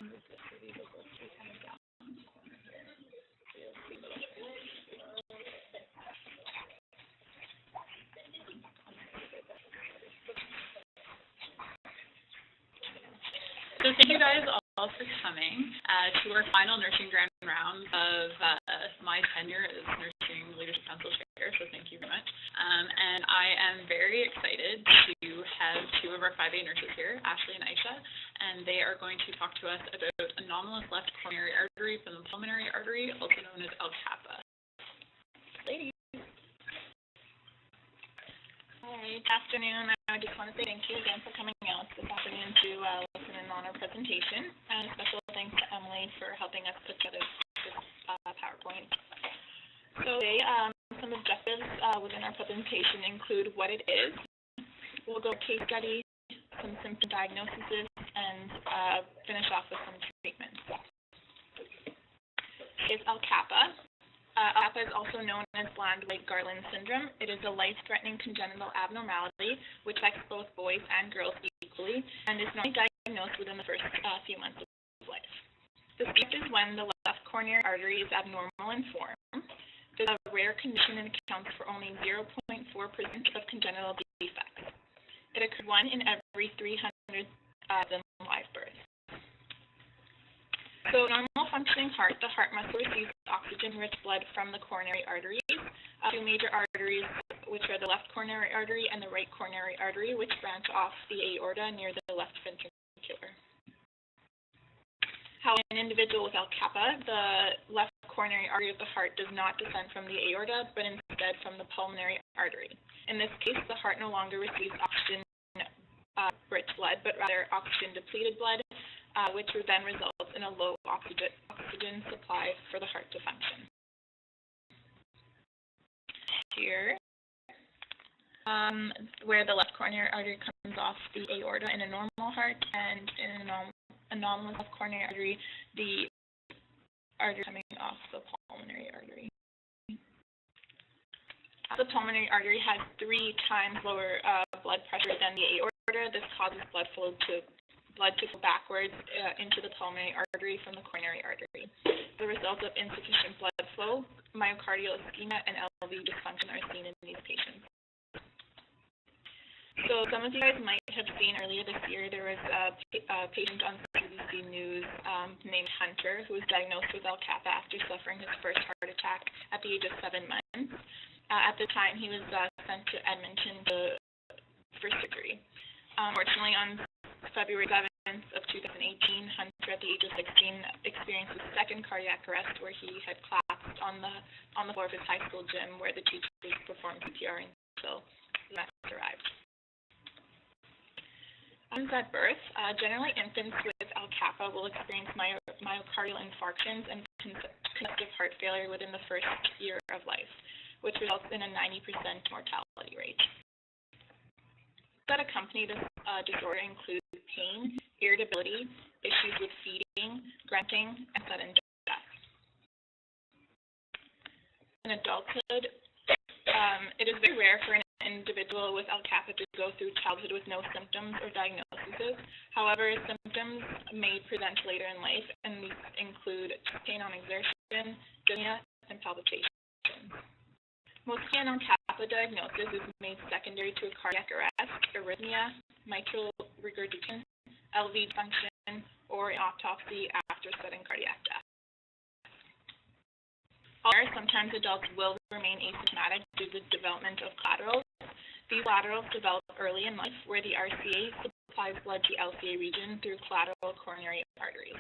So thank you guys all for coming to our final nursing grand round of my tenure as Nursing Leadership Council Chair, so thank you very much. And I am very excited to have two of our 5A nurses here, Ashley and Aisha, and they are going to talk to us about anomalous left coronary artery from the pulmonary artery, also known as ALCAPA. Ladies. Hi, good afternoon. I just want to say thank you again for coming out this afternoon to listen in on our presentation. And a special thanks to Emily for helping us put together this PowerPoint. So today, some objectives within our presentation include what it is. We'll go case study, some symptom diagnoses, and finish off with some treatments. Is ALCAPA. ALCAPA is also known as Bland-White-Garland syndrome. It is a life-threatening congenital abnormality which affects both boys and girls equally and is normally diagnosed within the first few months of life. The stage is when the left coronary artery is abnormal in form. This is a rare condition and accounts for only 0.4% of congenital defects. It occurs 1 in every 300,000 live births. So, normal functioning heart, the heart must receive oxygen-rich blood from the coronary arteries. Two major arteries, which are the left coronary artery and the right coronary artery, which branch off the aorta near the left ventricular. How in an individual with ALCAPA, the left coronary artery of the heart does not descend from the aorta, but instead from the pulmonary artery. In this case, the heart no longer receives oxygen-rich blood, but rather oxygen-depleted blood, which would then result in a low oxygen supply for the heart to function. Here, where the left coronary artery comes off the aorta in a normal heart, and in an anomalous left coronary artery, the artery coming off the pulmonary artery. The pulmonary artery has 3 times lower blood pressure than the aorta. This causes blood to go backwards into the pulmonary artery from the coronary artery. The result of insufficient blood flow, myocardial ischemia, and LV dysfunction are seen in these patients. So some of you guys might have seen earlier this year there was a patient on CBC News named Hunter who was diagnosed with ALCAPA after suffering his first heart attack at the age of 7 months. At the time, he was sent to Edmonton for surgery. Unfortunately, on February 7th of 2018, Hunter, at the age of 16, experienced his second cardiac arrest where he had collapsed on the floor of his high school gym where the teachers performed CPR until the message arrived. At birth, generally infants with ALCAPA will experience myocardial infarctions and congestive heart failure within the first year of life, which results in a 90% mortality rate. That accompany this disorder include pain, irritability, issues with feeding, grunting, and sudden death. In adulthood, it is very rare for an individual with ALCAPA to go through childhood with no symptoms or diagnoses. However, symptoms may present later in life, and these include pain on exertion, dyspnea, and palpitations. Mostly an ALCAPA diagnosis is made secondary to a cardiac arrest, arrhythmia, mitral regurgitation, LV dysfunction, or an autopsy after sudden cardiac death. Sometimes adults will remain asymptomatic due to the development of collaterals. These collaterals develop early in life where the RCA supplies blood to the LCA region through collateral coronary arteries.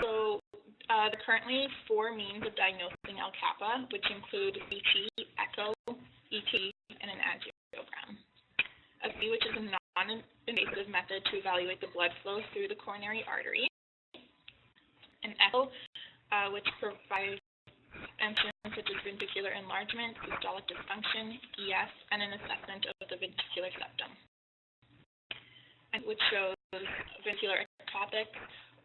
So, there are currently 4 means of diagnosing ALCAPA, which include CT, echo, ET, and an angiogram. A CT, which is a non-invasive method to evaluate the blood flow through the coronary artery. An echo, which provides instruments such as ventricular enlargement, systolic dysfunction, EF, and an assessment of the ventricular septum, and which shows ventricular ectopic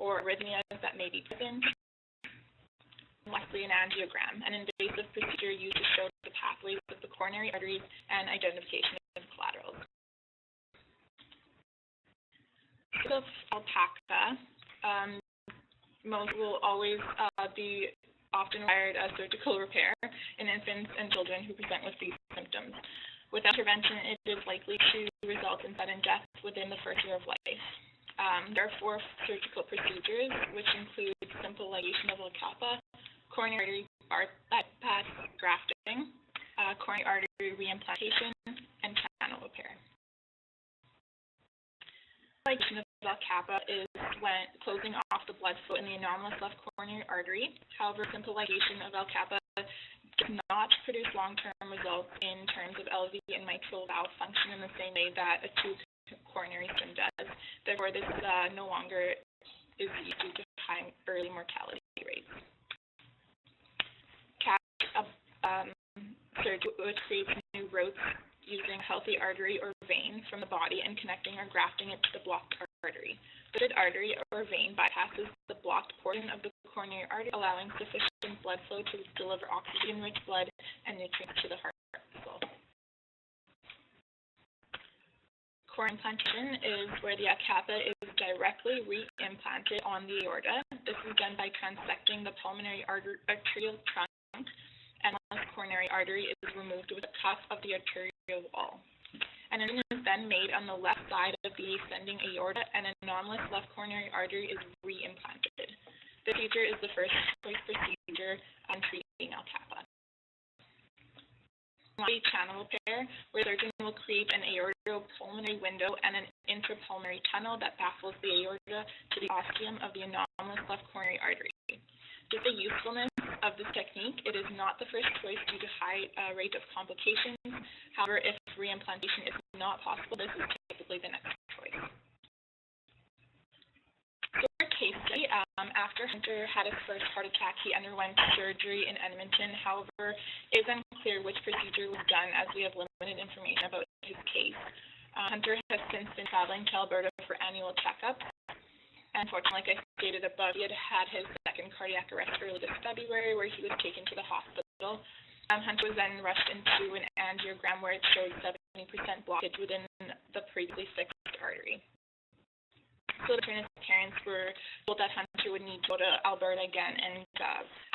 or arrhythmias that may be present. And lastly, an angiogram, an invasive procedure used to show the pathways of the coronary arteries and identification of collaterals. ALCAPA. Most will always be often required a surgical repair in infants and children who present with these symptoms. Without intervention, it is likely to result in sudden death within the first year of life. There are 4 surgical procedures, which include simple ligation of ALCAPA, coronary artery bypass grafting, coronary artery reimplantation, and channel repair. Ligation of ALCAPA is when closing off the blood flow in the anomalous left coronary artery. However, simple ligation of ALCAPA does not produce long-term results in terms of LV and mitral valve function in the same way that a tube coronary stem does. Therefore, this no longer is used due to high early mortality rates. Surgery, which creates new routes using a healthy artery or vein from the body and connecting or grafting it to the blocked artery. The artery or vein bypasses the blocked portion of the coronary artery, allowing sufficient blood flow to deliver oxygen-rich blood and nutrients to the heart vessel. Coronary implantation is where the ALCAPA is directly reimplanted on the aorta. This is done by transecting the pulmonary arterial trunk, and the coronary artery is removed with a cuff of the arterial wall. An incision is then made on the left side of the ascending aorta, and an anomalous left coronary artery is reimplanted. This procedure is the first choice procedure on treating ALCAPA. Channel repair, where the surgeon will create an aortopulmonary window and an intrapulmonary tunnel that baffles the aorta to the ostium of the anomalous left coronary artery. Due to the usefulness of this technique, it is not the first choice due to high rate of complications. However, if reimplantation is not possible, this is typically the next choice. So our case study, after Hunter had his first heart attack, he underwent surgery in Edmonton. However, it is unclear which procedure was done, as we have limited information about his case. Hunter has since been traveling to Alberta for annual checkups. Unfortunately, like I stated above, he had had his second cardiac arrest early this February, where he was taken to the hospital. Hunter was then rushed into an angiogram where it showed 70% blockage within the previously fixed artery. So his parents were told that Hunter would need to go to Alberta again and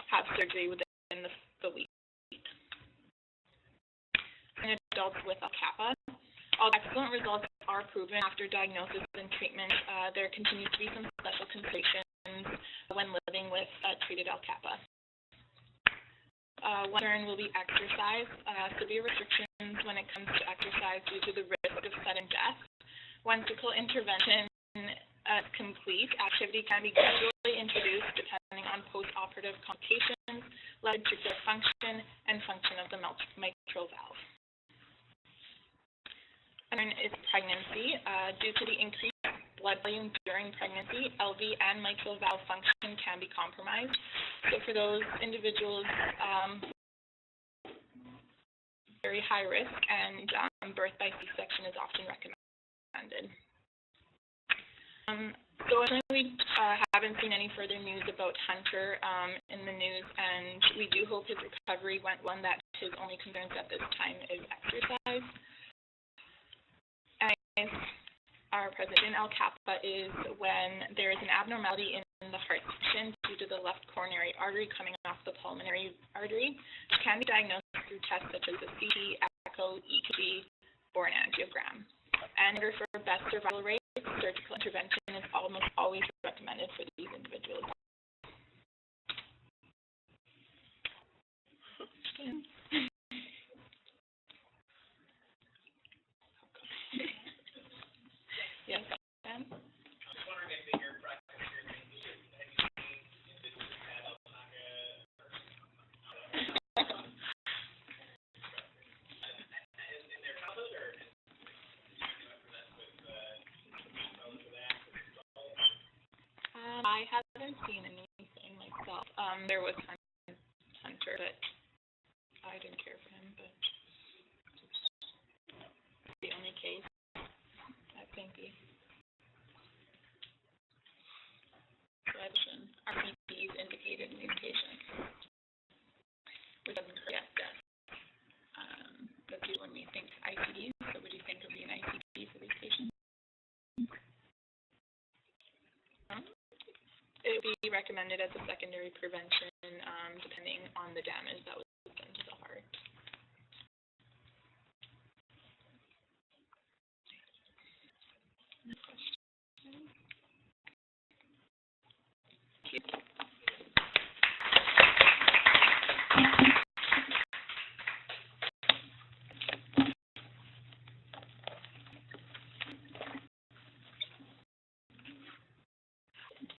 have surgery within the week. In adults with ALCAPA, all excellent results are proven after diagnosis and treatment. There continues to be some special considerations when living with treated ALCAPA. One concern will be exercise. Severe restrictions when it comes to exercise due to the risk of sudden death. Once surgical intervention is complete, activity can be gradually introduced depending on post-operative complications, left ventricular function, and function of the mitral valve. And is pregnancy. Due to the increased blood volume during pregnancy, LV and mitral valve function can be compromised. So for those individuals, very high risk, and birth by C-section is often recommended. So we haven't seen any further news about Hunter in the news, and we do hope his recovery went well, and that his only concerns at this time is exercise. Our president, ALCAPA, is when there is an abnormality in the heart section due to the left coronary artery coming off the pulmonary artery, which can be diagnosed through tests such as a CT, echo, EKG, or an angiogram. And in order for best survival rates, surgical intervention is almost always recommended for these individuals. Yes, Ben? I was wondering if in your practice here, have you seen individuals who had ALCAPA in their childhood, or is present with for that? I haven't seen anything myself. There was Hunter, but I didn't care for him, but the only case. Thank you. RPTs indicated mutation, which doesn't correct death. That's when we think ICDs. So would you think it would be an ICD for these patients? recommended as a secondary prevention, depending on the damage that was